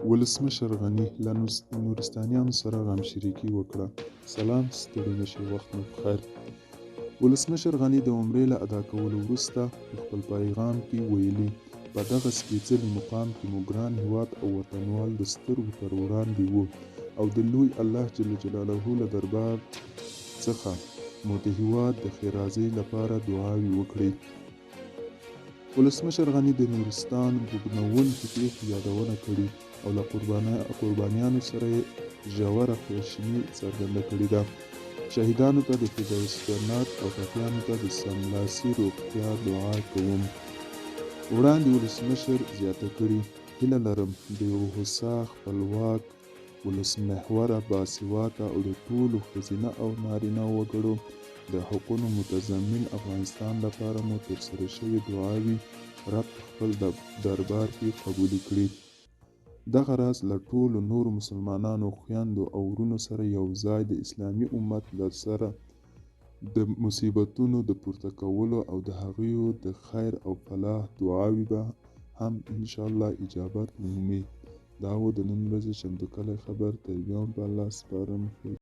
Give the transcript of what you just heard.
ولسمشر غني له نورستانیانو سره غمشریکي وکړه. سلام، ستړي نشئ، وخت مو بخیر. ولسمشر غني د عمرې له ادا کولو وروسته په خپل پیغام کې ویلي، په دغه سپېڅلي مقام کې مو ګران هېواد او وطنوال د سترګو پر وړاندې وو او د لوی الله جل جلاله له دربار څخه مو د هېواد د ښېرازۍ لپاره دعاوې وکړې. ولسمشر غني د نورستان بوږنوونکې پېښې یادونه کړې او له قربانیانو سره یې ژوره خواشیني څرګنده کړې ده. شهیدانو ته د فردوس جنت او ټپیانو ته د سملاسي روغتیا دعا کوم. وړاندې ولسمشر زیاته کړې، هیله لرم د یو هوسا، خپلواک، ولسمحوره، باسواده او د ټولو ښځینه او نارینه وګړو د حقونو متضمن افغانستان لپاره مو ترسره شوې دعاوې رب په خپل دربار کې قبولې کړي. دغه راز له ټولو نورو مسلمانانو خویندو او ورونو سره یو ځای د اسلامي امت له سره د مصیبتونو د پورته کولو او د هغوی د خیر او فلاح دعاوې به هم انشاءالله اجابت ومومي. دا و د نن ورځې چمتو کلی خبر. تر بیا هم په الله سپارم.